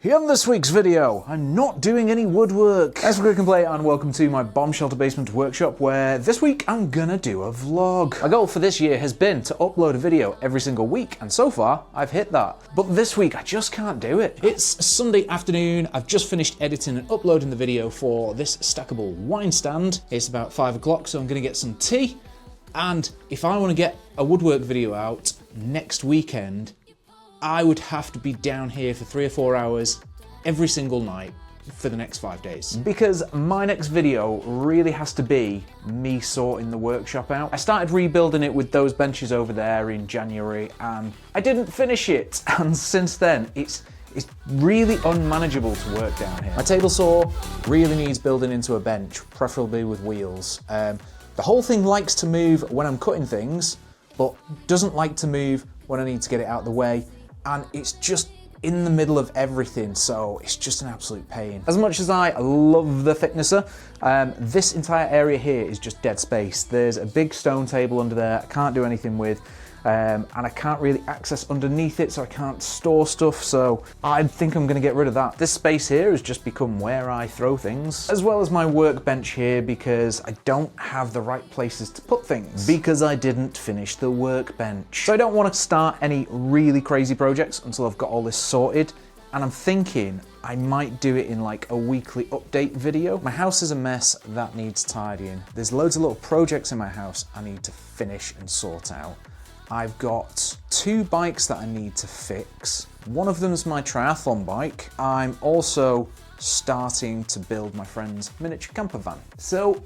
In this week's video, I'm not doing any woodwork. As for Quick and Play, and welcome to my bomb shelter basement workshop, where this week I'm gonna do a vlog. My goal for this year has been to upload a video every single week, and so far I've hit that. But this week I just can't do it. It's Sunday afternoon, I've just finished editing and uploading the video for this stackable wine stand. It's about 5 o'clock, so I'm gonna get some tea. And if I want to get a woodwork video out next weekend, I would have to be down here for 3 or 4 hours every single night for the next 5 days. Because my next video really has to be me sorting the workshop out. I started rebuilding it with those benches over there in January and I didn't finish it. And since then, it's really unmanageable to work down here. My table saw really needs building into a bench, preferably with wheels. The whole thing likes to move when I'm cutting things, but doesn't like to move when I need to get it out of the way. And it's just in the middle of everything, so it's just an absolute pain. As much as I love the thicknesser, this entire area here is just dead space. There's a big stone table under there I can't do anything with, and I can't really access underneath it, so I can't store stuff, so I think I'm gonna get rid of that. This space here has just become where I throw things, as well as my workbench here, because I don't have the right places to put things, because I didn't finish the workbench. So I don't want to start any really crazy projects until I've got all this sorted, and I'm thinking I might do it in like a weekly update video. My house is a mess that needs tidying. There's loads of little projects in my house I need to finish and sort out. I've got 2 bikes that I need to fix. One of them is my triathlon bike. I'm also starting to build my friend's miniature camper van. So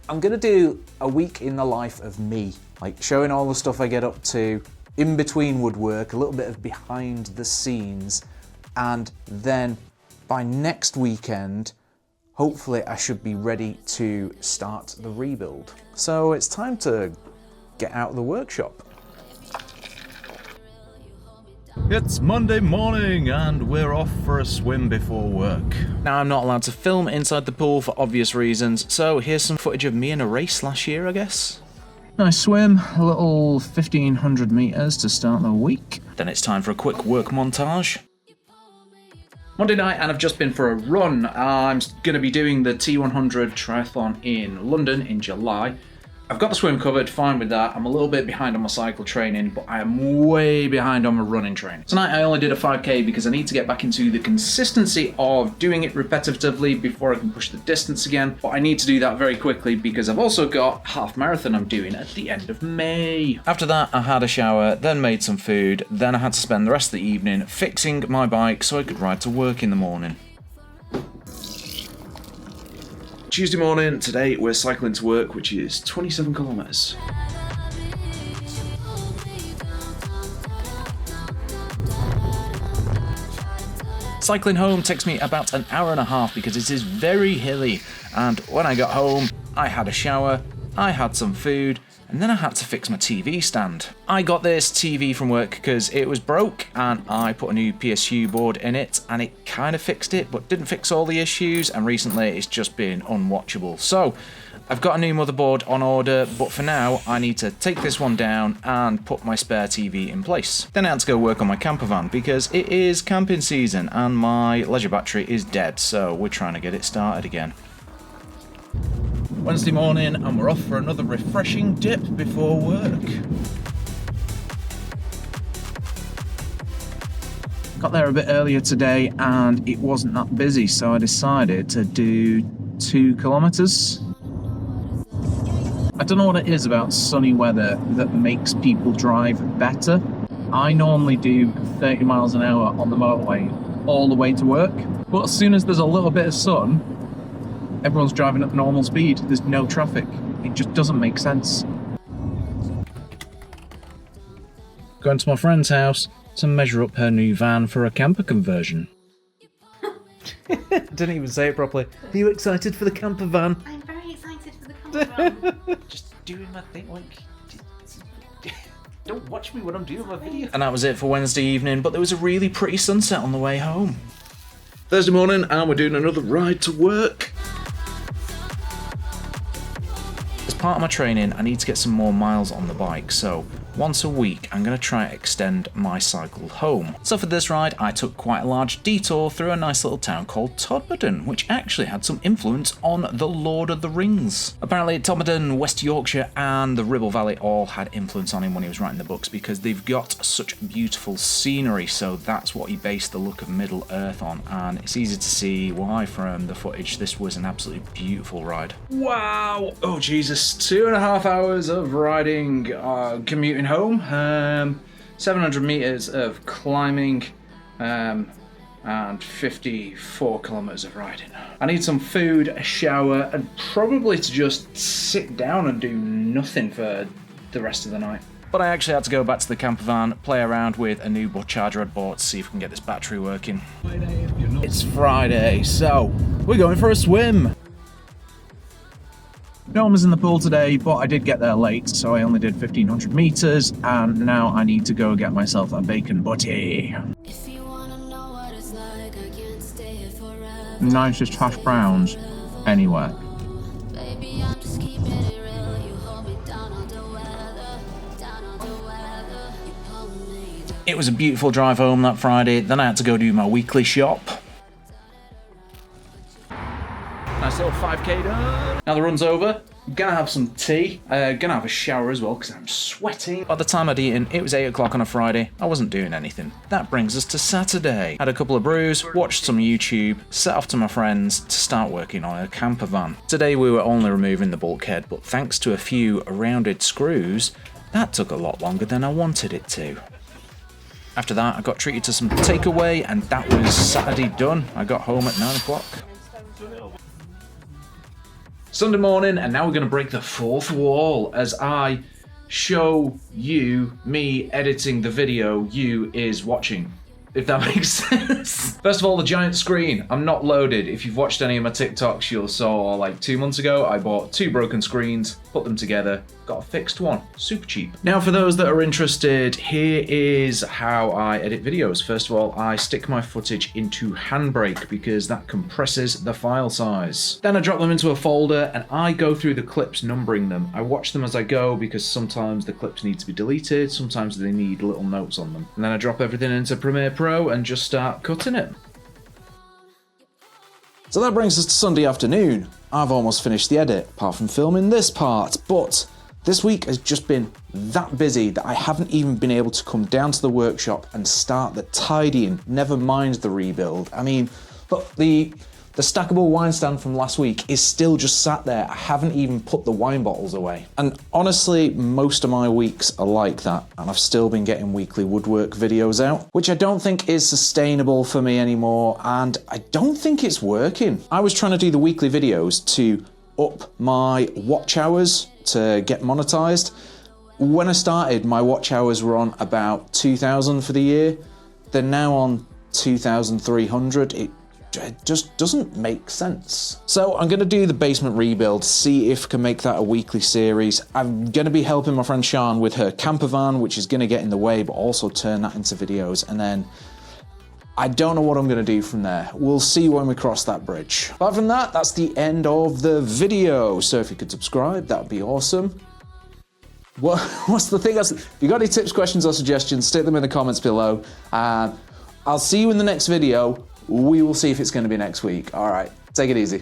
I'm gonna do a week in the life of me, like showing all the stuff I get up to in between woodwork, a little bit of behind the scenes, and then by next weekend, hopefully I should be ready to start the rebuild. So it's time to get out of the workshop. It's Monday morning and we're off for a swim before work. Now, I'm not allowed to film inside the pool for obvious reasons, so here's some footage of me in a race last year, I guess. Nice swim, a little 1,500 metres to start the week. Then it's time for a quick work montage. Monday night, and I've just been for a run. I'm going to be doing the T100 triathlon in London in July. I've got the swim covered, fine with that. I'm a little bit behind on my cycle training, but I am way behind on my running training. Tonight I only did a 5K because I need to get back into the consistency of doing it repetitively before I can push the distance again. But I need to do that very quickly because I've also got half marathon I'm doing at the end of May. After that, I had a shower, then made some food, then I had to spend the rest of the evening fixing my bike so I could ride to work in the morning. Tuesday morning, today we're cycling to work, which is 27 kilometres. Cycling home takes me about an hour and a half because it is very hilly, and when I got home, I had a shower, I had some food, and then I had to fix my TV stand. I got this TV from work because it was broke and I put a new PSU board in it and it kind of fixed it but didn't fix all the issues, and recently it's just been unwatchable. So I've got a new motherboard on order, but for now I need to take this one down and put my spare TV in place. Then I had to go work on my camper van because it is camping season and my leisure battery is dead, so we're trying to get it started again. Wednesday morning and we're off for another refreshing dip before work. Got there a bit earlier today and it wasn't that busy, so I decided to do 2 kilometres. I don't know what it is about sunny weather that makes people drive better. I normally do 30 miles an hour on the motorway all the way to work, but as soon as there's a little bit of sun, everyone's driving at normal speed. There's no traffic. It just doesn't make sense. Going to my friend's house to measure up her new van for a camper conversion. Didn't even say it properly. Are you excited for the camper van? I'm very excited for the camper van. Just doing my thing, like... Don't watch me when I'm doing my video. And that was it for Wednesday evening, but there was a really pretty sunset on the way home. Thursday morning, and we're doing another ride to work. As part of my training, I need to get some more miles on the bike, so once a week, I'm going to try and extend my cycle home. So for this ride, I took quite a large detour through a nice little town called Todmorden, which actually had some influence on The Lord of the Rings. Apparently Todmorden, West Yorkshire and the Ribble Valley all had influence on him when he was writing the books because they've got such beautiful scenery, so that's what he based the look of Middle Earth on, and it's easy to see why from the footage. This was an absolutely beautiful ride. Wow! Oh Jesus, 2.5 hours of riding, commuting home, 700 meters of climbing, and 54 kilometers of riding. I need some food, a shower, and probably to just sit down and do nothing for the rest of the night. But I actually had to go back to the camper van, play around with a new charger I'd bought to see if we can get this battery working. It's Friday, so we're going for a swim. No one was in the pool today, but I did get there late, so I only did 1,500 meters, and now I need to go get myself a bacon butty. Nicest hash browns anywhere. It was a beautiful drive home that Friday, then I had to go do my weekly shop. Nice little 5k done. Now the run's over, I'm gonna have some tea, gonna have a shower as well because I'm sweating. By the time I'd eaten, it was 8 o'clock on a Friday, I wasn't doing anything. That brings us to Saturday. Had a couple of brews, watched some YouTube, set off to my friends to start working on a camper van. Today we were only removing the bulkhead, but thanks to a few rounded screws, that took a lot longer than I wanted it to. After that, I got treated to some takeaway, and that was Saturday done. I got home at 9 o'clock. Sunday morning, and now we're going to break the fourth wall as I show you me editing the video you is watching, if that makes sense. First of all, the giant screen. I'm not loaded. If you've watched any of my TikToks, you'll saw like 2 months ago, I bought 2 broken screens, put them together, got a fixed one, super cheap. Now for those that are interested, here is how I edit videos. First of all, I stick my footage into Handbrake because that compresses the file size. Then I drop them into a folder and I go through the clips numbering them. I watch them as I go because sometimes the clips need to be deleted, sometimes they need little notes on them. And then I drop everything into Premiere Pro and just start cutting it. So that brings us to Sunday afternoon. I've almost finished the edit, apart from filming this part, but this week has just been that busy that I haven't even been able to come down to the workshop and start the tidying, never mind the rebuild. I mean, look, the stackable wine stand from last week is still just sat there. I haven't even put the wine bottles away. And honestly, most of my weeks are like that, and I've still been getting weekly woodwork videos out, which I don't think is sustainable for me anymore, and I don't think it's working. I was trying to do the weekly videos to up my watch hours to get monetized. When I started, my watch hours were on about 2,000 for the year. They're now on 2,300. It just doesn't make sense. So I'm gonna do the basement rebuild, see if I can make that a weekly series. I'm gonna be helping my friend Sian with her camper van, which is gonna get in the way, but also turn that into videos. And then I don't know what I'm gonna do from there. We'll see when we cross that bridge. Apart from that, that's the end of the video. So if you could subscribe, that would be awesome. What's the thing else? If you got any tips, questions, or suggestions, stick them in the comments below. I'll see you in the next video. We will see if it's going to be next week. All right, take it easy.